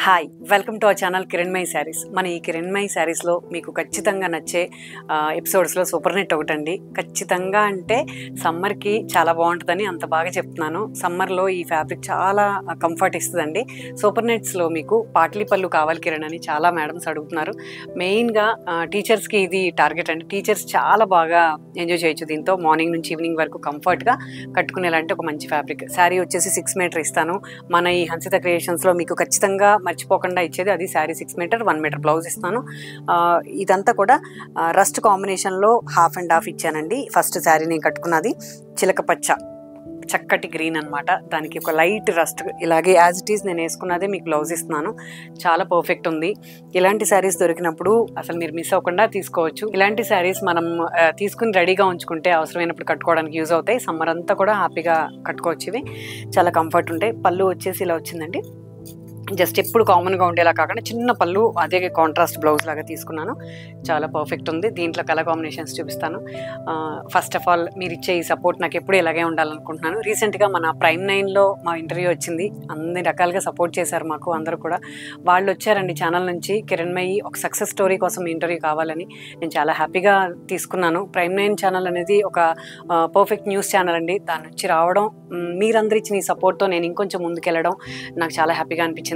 Hi welcome to our channel Kiranmayi saris. మన ఈ కిరణ్మయి శారీస్లో మీకు ఖచ్చితంగా నచ్చే ఎపిసోడ్స్లో సూపర్ నెట్ ఒకటండి. ఖచ్చితంగా అంటే సమ్మర్కి చాలా బాగుంటుందని అంత బాగా చెప్తున్నాను. సమ్మర్లో ఈ ఫ్యాబ్రిక్ చాలా కంఫర్ట్ ఇస్తుందండి. సూపర్ నెట్స్లో మీకు పాట్లీ పళ్ళు కావాలి కిరణ్ అని చాలా మేడమ్స్ అడుగుతున్నారు. మెయిన్గా టీచర్స్కి ఇది టార్గెట్ అండి. టీచర్స్ చాలా బాగా ఎంజాయ్ చేయొచ్చు దీంతో. మార్నింగ్ నుంచి ఈవినింగ్ వరకు కంఫర్ట్గా కట్టుకునేలాంటి ఒక మంచి ఫ్యాబ్రిక్. శారీ వచ్చేసి 6 మీటర్ ఇస్తాను. మన ఈ హన్సిత క్రియేషన్స్లో మీకు ఖచ్చితంగా మర్చిపోకుండా ఇచ్చేది అది. శారీ 6 మీటర్ 1 మీటర్ బ్లౌజ్ ఇస్తాను. ఇదంతా కూడా రస్ట్ కాంబినేషన్లో 50/50 ఇచ్చానండి. ఫస్ట్ శారీ నేను కట్టుకున్నది చిలక పచ్చ చక్కటి గ్రీన్ అనమాట. దానికి ఒక లైట్ రస్ట్ ఇలాగే యాజ్ ఇట్ ఈజ్ నేను వేసుకున్నదే మీకు బ్లౌజ్ ఇస్తున్నాను. చాలా పర్ఫెక్ట్ ఉంది. ఇలాంటి శారీస్ దొరికినప్పుడు అసలు మీరు మిస్ అవ్వకుండా తీసుకోవచ్చు. ఇలాంటి శారీస్ మనం తీసుకుని రెడీగా ఉంచుకుంటే అవసరమైనప్పుడు కట్టుకోవడానికి యూజ్ అవుతాయి. సమ్మర్ అంతా కూడా హ్యాపీగా కట్టుకోవచ్చు. ఇవి చాలా కంఫర్ట్ ఉంటాయి. పళ్ళు వచ్చేసి ఇలా వచ్చిందండి. జస్ట్ ఎప్పుడు కామన్గా ఉండేలా కాకుండా చిన్న పళ్ళు, అదే కాంట్రాస్ట్ బ్లౌజ్ లాగా తీసుకున్నాను. చాలా పర్ఫెక్ట్ ఉంది. దీంట్లో కలర్ కాంబినేషన్స్ చూపిస్తాను. ఫస్ట్ ఆఫ్ ఆల్ మీరు ఇచ్చే ఈ సపోర్ట్ నాకు ఎప్పుడు ఇలాగే ఉండాలనుకుంటున్నాను. రీసెంట్గా మన ప్రైమ్ 9లో మా ఇంటర్వ్యూ వచ్చింది. అన్ని రకాలుగా సపోర్ట్ చేశారు మాకు అందరూ కూడా. వాళ్ళు వచ్చారండి ఛానల్ నుంచి, కిరణ్మయి ఒక సక్సెస్ స్టోరీ కోసం ఇంటర్వ్యూ కావాలని. నేను చాలా హ్యాపీగా తీసుకున్నాను. ప్రైమ్ 9 ఛానల్ అనేది ఒక పర్ఫెక్ట్ న్యూస్ ఛానల్ అండి. దాని నుంచి రావడం, మీరందరూ ఇచ్చిన ఈ సపోర్ట్తో నేను ఇంకొంచెం ముందుకెళ్ళడం నాకు చాలా హ్యాపీగా అనిపించింది.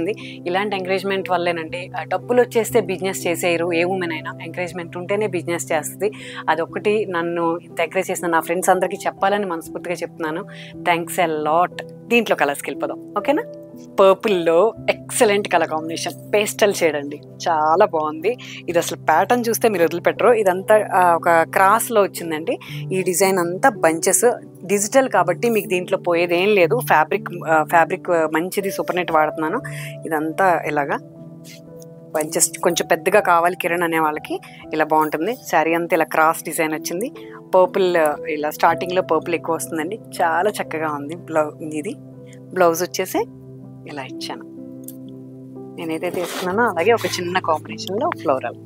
ఇలాంటి ఎంకరేజ్మెంట్ వల్లేనండి. డబ్బులు వచ్చేస్తే బిజినెస్ చేసేయరు. ఏ ఉమెన్ అయినా ఎంకరేజ్మెంట్ ఉంటేనే బిజినెస్ చేస్తుంది. అదొకటి నన్ను ఇంత ఎంకరేజ్ చేసిన నా ఫ్రెండ్స్ అందరికీ చెప్పాలని మనస్ఫూర్తిగా చెప్తున్నాను. Thanks a lot. దీంట్లో కలర్స్కి వెళ్ళిపోదాం, ఓకేనా? పర్పుల్లో excellent colour combination, pastel shade అండి. చాలా బాగుంది. ఇది అసలు ప్యాటర్న్ చూస్తే మీరు వదిలిపెట్టరు. ఇదంతా ఒక క్రాస్లో వచ్చిందండి. ఈ డిజైన్ అంతా బంచెస్, డిజిటల్ కాబట్టి మీకు దీంట్లో పోయేది ఏం లేదు. ఫ్యాబ్రిక్ మంచిది, సూపర్ నెట్ వాడుతున్నాను. ఇదంతా ఇలాగా బంచెస్ కొంచెం పెద్దగా కావాలి కిరణ్ అనే వాళ్ళకి ఇలా బాగుంటుంది. శారీ అంతా ఇలా క్రాస్ డిజైన్ వచ్చింది. పర్పుల్ ఇలా స్టార్టింగ్లో పర్పుల్ ఎక్కువ వస్తుందండి. చాలా చక్కగా ఉంది. ఇది బ్లౌజ్ వచ్చేసి ఇలా ఇచ్చాను. నేను ఏదైతే వేసుకున్నానో అలాగే ఒక చిన్న కాంబినేషన్లో ఫ్లోరల్.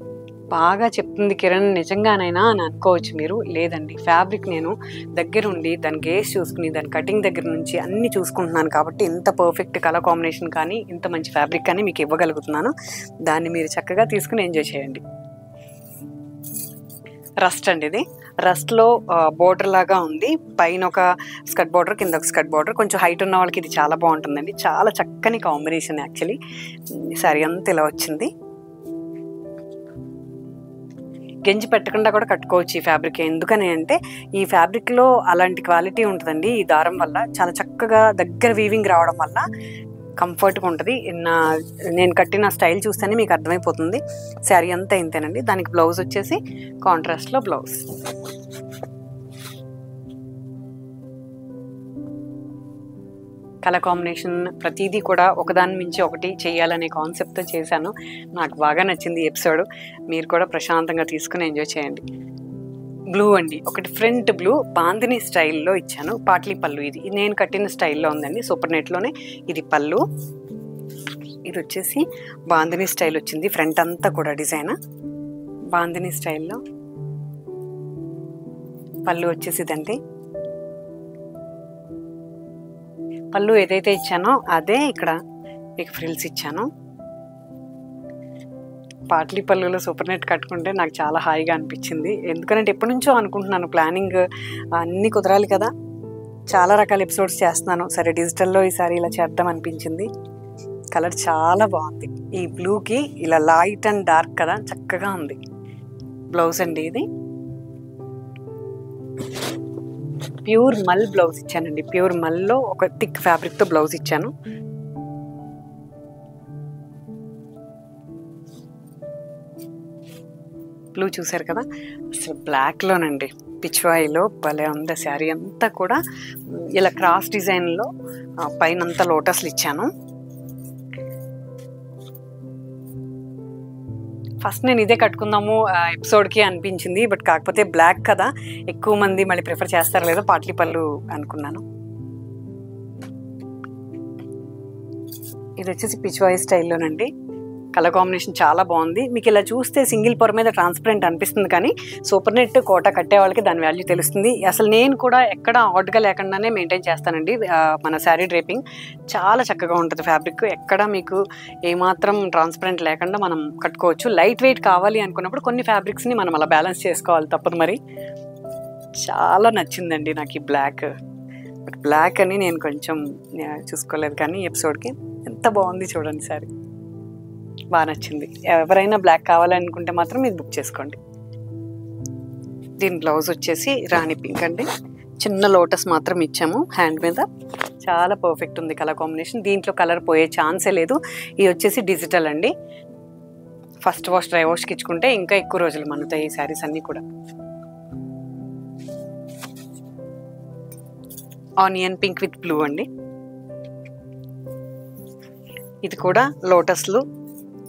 బాగా చెప్తుంది కిరణ్ నిజంగానైనా అని అనుకోవచ్చు మీరు. లేదండి, ఫ్యాబ్రిక్ నేను దగ్గరుండి దాని గేస్ చూసుకుని దాని కటింగ్ దగ్గర నుంచి అన్నీ చూసుకుంటున్నాను కాబట్టి ఇంత పర్ఫెక్ట్ కలర్ కాంబినేషన్ కానీ ఇంత మంచి ఫ్యాబ్రిక్ కానీ మీకు ఇవ్వగలుగుతున్నాను. దాన్ని మీరు చక్కగా తీసుకుని ఎంజాయ్ చేయండి. రస్ట్ అండి. ఇది రస్ట్లో బోర్డర్ లాగా ఉంది. పైన ఒక స్కర్ట్ బోర్డర్, కింద ఒక స్కర్ట్ బోర్డర్. కొంచెం హైట్ ఉన్న వాళ్ళకి ఇది చాలా బాగుంటుందండి. చాలా చక్కని కాంబినేషన్. యాక్చువల్లీ శారీ అంతా ఇలా వచ్చింది. గెంజి పెట్టకుండా కూడా కట్టుకోవచ్చు ఈ ఫ్యాబ్రిక్. ఎందుకని అంటే ఈ ఫ్యాబ్రిక్లో అలాంటి క్వాలిటీ ఉంటుందండి. ఈ దారం వల్ల చాలా చక్కగా దగ్గర వీవింగ్ రావడం వల్ల కంఫర్ట్గా ఉంటుంది. నేను కట్టిన స్టైల్ చూస్తేనే మీకు అర్థమైపోతుంది. శారీ అంతా ఇంతేనండి. దానికి బ్లౌజ్ వచ్చేసి కాంట్రాస్ట్లో బ్లౌజ్. కలర్ కాంబినేషన్ ప్రతిదీ కూడా ఒకదాని మించి ఒకటి చేయాలనే కాన్సెప్ట్తో చేశాను. నాకు బాగా నచ్చింది ఈ ఎపిసోడ్. మీరు కూడా ప్రశాంతంగా తీసుకుని ఎంజాయ్ చేయండి. బ్లూ అండి, ఒకటి ఫ్రంట్ బ్లూ బాందిని స్టైల్లో ఇచ్చాను. పాట్లీ పళ్ళు. ఇది నేను కట్టిన స్టైల్లో ఉందండి. సూపర్ నెట్లోనే ఇది పళ్ళు. ఇది వచ్చేసి బాందిని స్టైల్ వచ్చింది. ఫ్రంట్ అంతా కూడా డిజైన్ బాందిని స్టైల్లో. పళ్ళు వచ్చేసి ఇదండి. పళ్ళు ఏదైతే ఇచ్చానో అదే ఇక్కడ మీకు ఫ్రిల్స్ ఇచ్చాను. పాట్లీ పళ్ళులో సూపర్ నెట్ కట్టుకుంటే నాకు చాలా హాయిగా అనిపించింది. ఎందుకంటే ఎప్పటి నుంచో అనుకుంటున్నాను, ప్లానింగ్ అన్నీ కుదరాలి కదా. చాలా రకాల ఎపిసోడ్స్ చేస్తున్నాను. సరే డిజిటల్లో ఈసారి ఇలా చేద్దాం అనిపించింది. కలర్ చాలా బాగుంది. ఈ బ్లూకి ఇలా లైట్ అండ్ డార్క్ కదా, చక్కగా ఉంది. బ్లౌజ్ అండి ఇది. ప్యూర్ మల్ బ్లౌజ్ ఇచ్చానండి. ప్యూర్ మల్లో ఒక థిక్ ఫ్యాబ్రిక్తో బ్లౌజ్ ఇచ్చాను. బ్లూ చూసారు కదా, అసలు బ్లాక్లోనండి పిచ్వాయిలో భలే ఉంది. శారీ అంతా కూడా ఇలా క్రాస్ డిజైన్లో పైన అంతా లోటస్లు ఇచ్చాను. ఫస్ట్ నేను ఇదే కట్టుకుందాము ఎపిసోడ్కి అనిపించింది. బట్ కాకపోతే బ్లాక్ కదా, ఎక్కువ మంది మళ్ళీ ప్రిఫర్ చేస్తారో లేదో పాట్లీ పళ్ళు అనుకున్నాను. ఇది వచ్చేసి పిచ్వాయి స్టైల్లోనండి. కలర్ కాంబినేషన్ చాలా బాగుంది. మీకు ఇలా చూస్తే సింగిల్ పొర మీద ట్రాన్స్పరెంట్ అనిపిస్తుంది, కానీ సూపర్ నెట్ కోట కట్టే వాళ్ళకి దాని వాల్యూ తెలుస్తుంది. అసలు నేను కూడా ఎక్కడ ఆర్డ్గా లేకుండానే మెయింటైన్ చేస్తానండి మన శారీ డ్రేపింగ్. చాలా చక్కగా ఉంటుంది ఫ్యాబ్రిక్, ఎక్కడ మీకు ఏమాత్రం ట్రాన్స్పరెంట్ లేకుండా మనం కట్టుకోవచ్చు. లైట్ వెయిట్ కావాలి అనుకున్నప్పుడు కొన్ని ఫ్యాబ్రిక్స్ని మనం అలా బ్యాలెన్స్ చేసుకోవాలి, తప్పదు మరి. చాలా నచ్చిందండి నాకు ఈ బ్లాక్. బట్ బ్లాక్ అని నేను కొంచెం చూసుకోలేదు, కానీ ఎపిసోడ్కి ఎంత బాగుంది చూడండి సారీ, బాగా నచ్చింది. ఎవరైనా బ్లాక్ కావాలనుకుంటే మాత్రం ఇది బుక్ చేసుకోండి. దీని బ్లౌజ్ వచ్చేసి రాణి పింక్ అండి, చిన్న లోటస్ మాత్రం ఇచ్చాము హ్యాండ్ మీద. చాలా పర్ఫెక్ట్ ఉంది కలర్ కాంబినేషన్, దీంట్లో కలర్ పోయే ఛాన్సే లేదు. ఇది వచ్చేసి డిజిటల్ అండి, ఫస్ట్ వాష్ డ్రై వాష్కి ఇచ్చుకుంటే ఇంకా ఎక్కువ రోజులు మన్నుతాయి ఈ శారీస్ అన్నీ కూడా. ఆనియన్ పింక్ విత్ బ్లూ అండి, ఇది కూడా లోటస్లు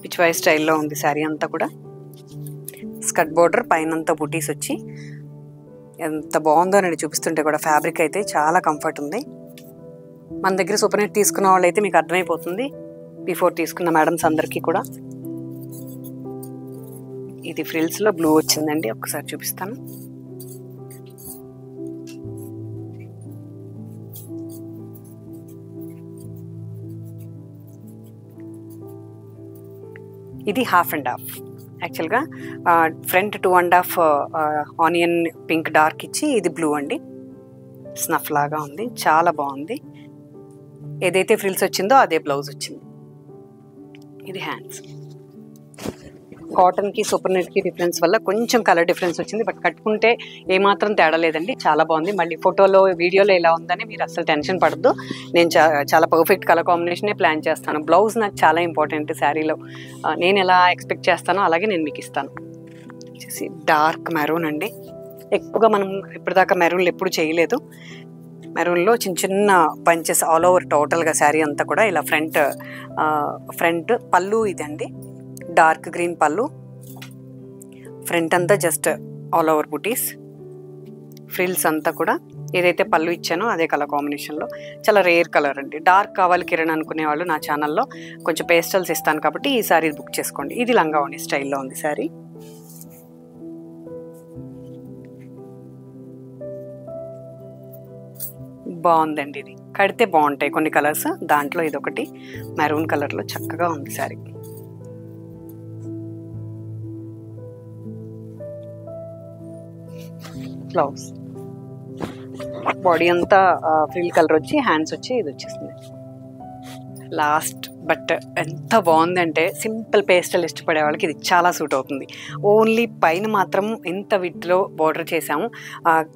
పిచ్వాయ్ స్టైల్లో ఉంది శారీ అంతా కూడా. స్కర్ట్ బోర్డర్ పైనంతా బుటీస్ వచ్చి ఎంత బాగుందో అని చూపిస్తుంటే కూడా ఫ్యాబ్రిక్ అయితే చాలా కంఫర్ట్ ఉంది. మన దగ్గర సూపర్ నెట్ తీసుకున్న వాళ్ళు అయితే మీకు అర్థమైపోతుంది, బిఫోర్ తీసుకున్న మేడమ్స్ అందరికీ కూడా. ఇది ఫ్రిల్స్లో బ్లూ వచ్చిందండి, ఒక్కసారి చూపిస్తాను. ఇది హాఫ్ అండ్ హాఫ్, యాక్చువల్గా ఫ్రంట్ 2.5 ఆనియన్ పింక్ డార్క్ ఇచ్చి ఇది బ్లూ అండి, స్నఫ్ లాగా ఉంది, చాలా బాగుంది. ఏదైతే ఫ్రిల్స్ వచ్చిందో అదే బ్లౌజ్ వచ్చింది. ఇది హ్యాండ్స్. కాటన్కి సూపర్ నెట్కి డిఫరెన్స్ వల్ల కొంచెం కలర్ డిఫరెన్స్ వచ్చింది, బట్ కట్టుకుంటే ఏమాత్రం తేడా లేదండి, చాలా బాగుంది. మళ్ళీ ఫోటోలో వీడియోలో ఎలా ఉందని మీరు అసలు టెన్షన్ పడద్దు, నేను చాలా పర్ఫెక్ట్ కలర్ కాంబినేషనే ప్లాన్ చేస్తాను. బ్లౌజ్ నాకు చాలా ఇంపార్టెంట్ శారీలో, నేను ఎలా ఎక్స్పెక్ట్ చేస్తానో అలాగే నేను మీకు ఇస్తాను. వచ్చేసి డార్క్ మెరూన్ అండి, ఎక్కువగా మనం ఇప్పటిదాకా మెరూన్లు ఎప్పుడు చేయలేదు. మెరూన్లో చిన్న చిన్న పంచెస్ ఆల్ ఓవర్ టోటల్గా శారీ అంతా కూడా ఇలా ఫ్రంట్ పళ్ళు ఇదండి, డార్క్ గ్రీన్ పళ్ళు, ఫ్రంట్ అంతా జస్ట్ ఆల్ ఓవర్ బుటీస్, ఫ్రిల్స్ అంతా కూడా ఏదైతే పళ్ళు ఇచ్చానో అదే కలర్ కాంబినేషన్లో. చాలా రేర్ కలర్ అండి, డార్క్ కావాలి కిరణ్ అనుకునే వాళ్ళు నా ఛానల్లో కొంచెం పేస్టల్స్ ఇస్తాను కాబట్టి ఈ శారీ బుక్ చేసుకోండి. ఇది లంగావోణి స్టైల్లో ఉంది శారీ. బాగుందండి, ఇది కడితే బాగుంటాయి కొన్ని కలర్స్, దాంట్లో ఇదొకటి మెరూన్ కలర్లో చక్కగా ఉంది శారీ. బ్లౌజ్ బాడీ అంతా ఫ్రిల్ కలర్ వచ్చి హ్యాండ్స్ వచ్చి ఇది వచ్చేసింది లాస్ట్. బట్ ఎంత బాగుందంటే సింపుల్ పేస్టల్ ఇష్టపడే వాళ్ళకి ఇది చాలా సూట్ అవుతుంది. ఓన్లీ పైన మాత్రం ఇంత విత్లో బార్డర్ చేసాము,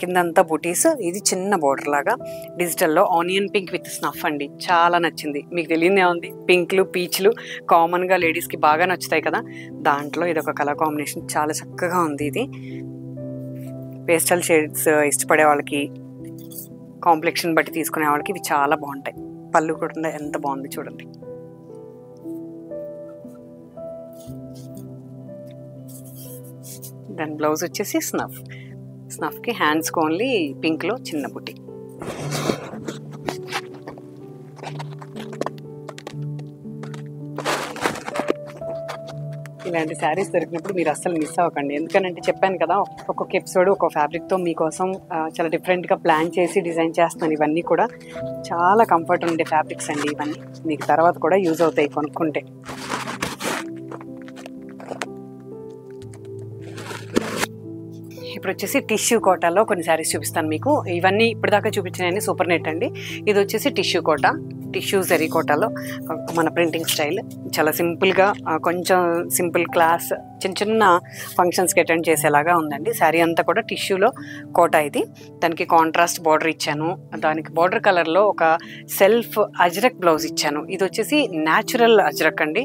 కిందంతా బుటీస్, ఇది చిన్న బార్డర్ లాగా డిజిటల్లో ఆనియన్ పింక్ విత్ స్నఫ్ అండి, చాలా నచ్చింది. మీకు తెలియదే ఉంది, పింక్లు పీచ్లు కామన్గా లేడీస్కి బాగా నచ్చుతాయి కదా, దాంట్లో ఇది ఒక కలర్ కాంబినేషన్ చాలా చక్కగా ఉంది. ఇది పేస్టల్ షేడ్స్ ఇష్టపడే వాళ్ళకి, కాంప్లెక్షన్ బట్టి తీసుకునే వాళ్ళకి ఇవి చాలా బాగుంటాయి. పళ్ళు కూడా ఎంత బాగుంది చూడండి. దాని బ్లౌజ్ వచ్చేసి స్నఫ్కి హ్యాండ్స్కి ఓన్లీ పింక్లో చిన్న బుట్టి. ఇలాంటి శారీస్ దొరికినప్పుడు మీరు అస్సలు మిస్ అవ్వకండి, ఎందుకంటే చెప్పాను కదా ఒక్కొక్క ఎపిసోడ్ ఒక ఫ్యాబ్రిక్తో మీకోసం చాలా డిఫరెంట్గా ప్లాన్ చేసి డిజైన్ చేస్తున్నాను. ఇవన్నీ కూడా చాలా కంఫర్ట్ ఉండే ఫ్యాబ్రిక్స్ అండి, ఇవన్నీ మీకు తర్వాత కూడా యూజ్ అవుతాయి కొనుక్కుంటే. ఇప్పుడు వచ్చేసి టిష్యూ కోటాలో కొన్ని శారీస్ చూపిస్తాను మీకు. ఇవన్నీ ఇప్పటిదాకా చూపించినవన్నీ సూపర్ నెట్ అండి. ఇది వచ్చేసి టిష్యూ కోట, టిష్యూ జరీ కోటాలో మన ప్రింటింగ్ స్టైల్, చాలా సింపుల్గా కొంచెం సింపుల్ క్లాస్ చిన్న చిన్న ఫంక్షన్స్కి అటెండ్ చేసేలాగా ఉందండి. శారీ అంతా కూడా టిష్యూలో కోట. ఇది దానికి కాంట్రాస్ట్ బార్డర్ ఇచ్చాను, దానికి బార్డర్ కలర్లో ఒక సెల్ఫ్ అజ్రక్ బ్లౌజ్ ఇచ్చాను. ఇది వచ్చేసి న్యాచురల్ అజ్రక్ అండి,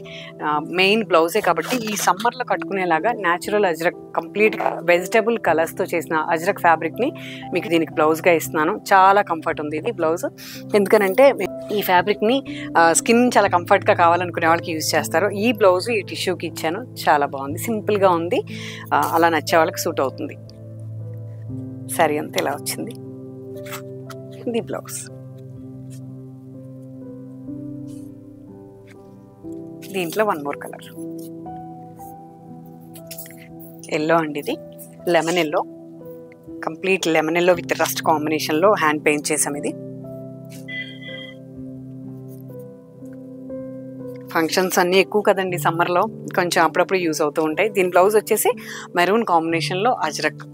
మెయిన్ బ్లౌజే కాబట్టి ఈ సమ్మర్లో కట్టుకునేలాగా న్యాచురల్ అజ్రక్ కంప్లీట్గా వెజిటబుల్ కలర్స్తో చేసిన అజ్రక్ ఫ్యాబ్రిక్ని మీకు దీనికి బ్లౌజ్గా ఇస్తున్నాను. చాలా కంఫర్ట్ ఉంది ఇది బ్లౌజ్, ఎందుకనంటే ఈ ఫ్యాబ్రిక్ని స్కిన్ చాలా కంఫర్ట్గా కావాలనుకునే వాళ్ళకి యూజ్ చేస్తారు. ఈ బ్లౌజ్ ఈ టిష్యూకి ఇచ్చాను, చాలా బాగుంది, సింపుల్గా ఉంది, అలా నచ్చే వాళ్ళకి సూట్ అవుతుంది. శారీ అంతా ఇలా వచ్చింది. ఇది బ్లౌజ్, దీంట్లో వన్ మోర్ కలర్ ఎల్లో అండి, ఇది lemon yellow, complete lemon yellow with rust కాంబినేషన్లో హ్యాండ్ పెయింట్ చేసాం. ఇది ఫంక్షన్స్ అన్నీ ఎక్కువ కదండి సమ్మర్లో, కొంచెం అప్పుడప్పుడు యూజ్ అవుతూ ఉంటాయి. దీని బ్లౌజ్ వచ్చేసి మెరూన్ కాంబినేషన్లో అజ్రక్.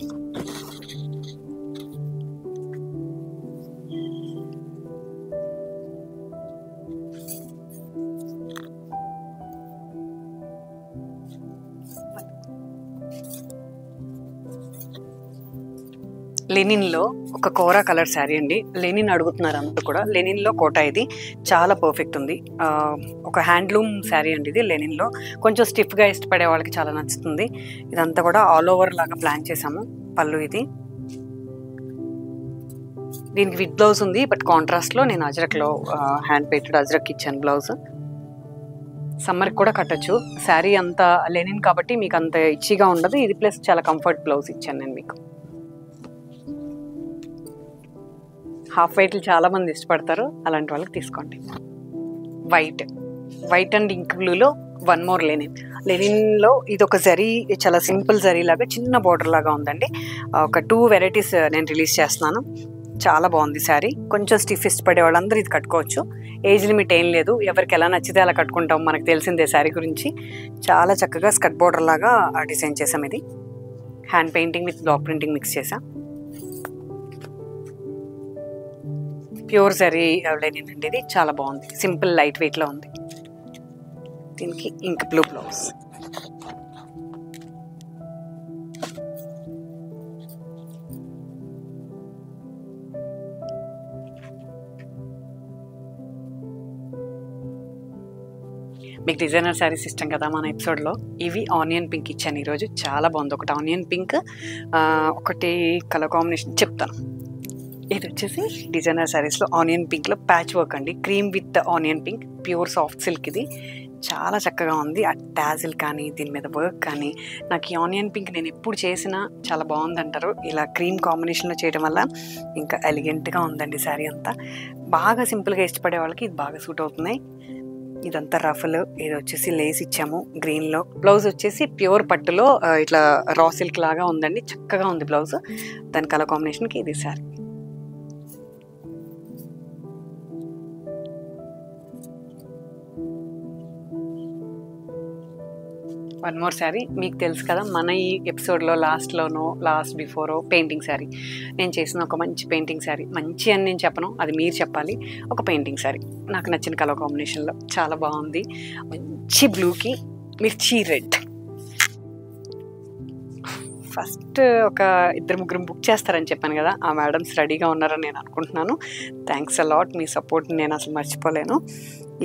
లెనిన్లో ఒక కోరా కలర్ శారీ అండి. లెనిన్ అడుగుతున్నారు అంతా కూడా. లెనిన్లో కోటా ఇది చాలా పర్ఫెక్ట్ ఉంది. ఒక హ్యాండ్లూమ్ శారీ అండి ఇది. లెనిన్లో కొంచెం స్టిఫ్గా ఇష్టపడే వాళ్ళకి చాలా నచ్చుతుంది. ఇదంతా కూడా ఆల్ ఓవర్ లాగా ప్లాన్ చేసాము. పళ్ళు ఇది. దీనికి విత్ బ్లౌజ్ ఉంది, బట్ కాంట్రాస్ట్లో నేను అజ్రక్లో హ్యాండ్ పెయింటెడ్ అజ్రక్ ఇచ్చాను బ్లౌజ్. సమ్మర్కి కూడా కట్టచ్చు. శారీ అంతా లెనిన్ కాబట్టి మీకు అంత ఇచ్చిగా ఉండదు. ఇది ప్లస్ చాలా కంఫర్ట్ బ్లౌజ్ ఇచ్చాను నేను మీకు. హాఫ్ వైట్లు చాలామంది ఇష్టపడతారు, అలాంటి వాళ్ళకి తీసుకోండి. వైట్ అండ్ ఇంక్ బ్లూలో వన్ మోర్ లెనిన్. లెనిన్లో ఇది ఒక జరీ, చాలా సింపుల్ జరీ లాగా చిన్న బార్డర్ లాగా ఉందండి. ఒక 2 వెరైటీస్ నేను రిలీజ్ చేస్తున్నాను. చాలా బాగుంది శారీ. కొంచెం స్టిఫ్ ఇష్టపడే వాళ్ళందరూ ఇది కట్టుకోవచ్చు. ఏజ్ లిమిట్ ఏం లేదు, ఎవరికి ఎలా నచ్చితే అలా కట్టుకుంటాం, మనకు తెలిసిందే శారీ గురించి. చాలా చక్కగా స్కర్ట్ బార్డర్ లాగా డిజైన్ చేసాం. ఇది hand painting with block printing mix చేసాం. ప్యూర్ జరీ లెనిన్ అండి ఇది. చాలా బాగుంది, సింపుల్ లైట్ వెయిట్లో ఉంది. దీనికి ఇంక్ బ్లూ బ్లౌజ్. మీకు డిజైనర్ శారీస్ ఇష్టం కదా మన ఎపిసోడ్లో. ఇవి ఆనియన్ పింక్ ఇచ్చాను ఈరోజు. చాలా బాగుంది. ఒకటి ఆనియన్ పింక్, ఒకటి కలర్ కాంబినేషన్ చెప్తాను. ఇది వచ్చేసి డిజైనర్ శారీస్లో ఆనియన్ పింక్లో ప్యాచ్ వర్క్ అండి. Cream with onion pink, pure soft silk. ఇది చాలా చక్కగా ఉంది. ఆ టాజిల్ కానీ దీని మీద వర్క్ కానీ, నాకు ఈ ఆనియన్ పింక్ నేను ఎప్పుడు చేసినా చాలా బాగుందంటారు. ఇలా క్రీమ్ కాంబినేషన్లో చేయడం వల్ల ఇంకా ఎలిగెంట్గా ఉందండి శారీ అంతా. బాగా సింపుల్గా ఇష్టపడే వాళ్ళకి ఇది బాగా సూట్ అవుతున్నాయి. ఇదంతా రఫల్. ఇది వచ్చేసి లేస్ ఇచ్చాము గ్రీన్లో. బ్లౌజ్ వచ్చేసి ప్యూర్ పట్టులో ఇట్లా రా సిల్క్ లాగా ఉందండి. చక్కగా ఉంది బ్లౌజ్. దాని కలర్ కాంబినేషన్కి ఇది శారీ. One more sari. మీకు తెలుసు కదా మన ఈ ఎపిసోడ్లో లాస్ట్ బిఫోరో పెయింటింగ్ శారీ నేను చేసిన ఒక మంచి పెయింటింగ్ శారీ. మంచి అని నేను చెప్పను, అది మీరు చెప్పాలి. ఒక పెయింటింగ్ శారీ నాకు నచ్చిన కలర్ కాంబినేషన్లో చాలా బాగుంది. మంచి బ్లూకి మిర్చి రెడ్. ఫస్ట్ ఒక 2-3 బుక్ చేస్తారని చెప్పాను కదా, ఆ మేడమ్స్ రెడీగా ఉన్నారని నేను అనుకుంటున్నాను. థ్యాంక్స్ అ లాట్, మీ సపోర్ట్ని నేను అసలు మర్చిపోలేను.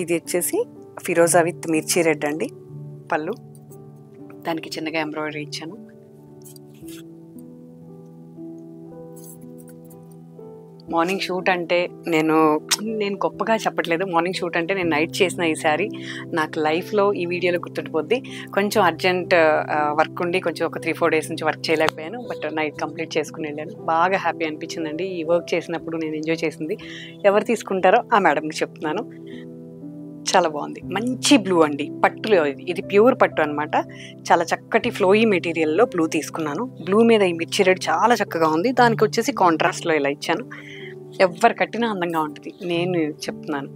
ఇది వచ్చేసి ఫిరోజా విత్ మిర్చి రెడ్ అండి. పళ్ళు దానికి చిన్నగా ఎంబ్రాయిడరీ ఇచ్చాను. మార్నింగ్ షూట్ అంటే నేను గొప్పగా చెప్పట్లేదు. మార్నింగ్ షూట్ అంటే నేను నైట్ చేసిన ఈ శారీ నాకు లైఫ్లో ఈ వీడియోలో గుర్తుండిపోద్ది. కొంచెం అర్జెంట్ వర్క్ ఉండి కొంచెం ఒక 3-4 డేస్ నుంచి వర్క్ చేయలేకపోయాను, బట్ నైట్ కంప్లీట్ చేసుకుని వెళ్ళాను. బాగా హ్యాపీ అనిపించిందండి ఈ వర్క్ చేసినప్పుడు. నేను ఎంజాయ్ చేసింది. ఎవరు తీసుకుంటారో ఆ మేడంకి చెప్తున్నాను. చాలా బాగుంది. మంచి బ్లూ అండి, పట్టులో ఇది ప్యూర్ పట్టు అనమాట. చాలా చక్కటి ఫ్లోయీ మెటీరియల్లో బ్లూ తీసుకున్నాను. బ్లూ మీద ఈ మిర్చి రెడ్ చాలా చక్కగా ఉంది. దానికి వచ్చేసి కాంట్రాస్ట్లో ఇలా ఇచ్చాను. ఎవరు కట్టినా అందంగా ఉంటుంది, నేను చెప్తున్నాను.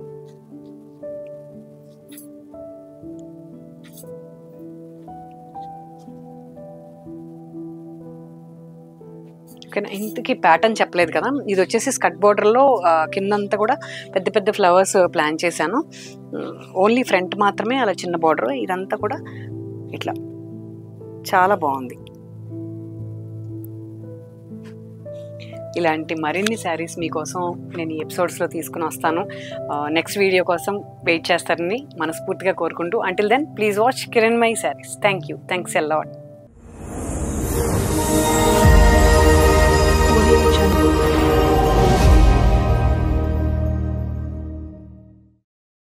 ఓకేనా, ఇంతకీ ప్యాటర్న్ చెప్పలేదు కదా. ఇది వచ్చేసి స్కర్ట్ బార్డర్లో కిందంతా కూడా పెద్ద పెద్ద ఫ్లవర్స్ ప్లాన్ చేశాను. ఓన్లీ ఫ్రంట్ మాత్రమే అలా చిన్న బార్డర్. ఇదంతా కూడా ఇట్లా చాలా బాగుంది. ఇలాంటి మరిన్ని శారీస్ మీకోసం నేను ఈ ఎపిసోడ్స్లో తీసుకుని వస్తాను. నెక్స్ట్ వీడియో కోసం వెయిట్ చేస్తారని మనస్ఫూర్తిగా కోరుకుంటూ, until then please watch Kiranmayi saris. Thank you. Thanks a lot.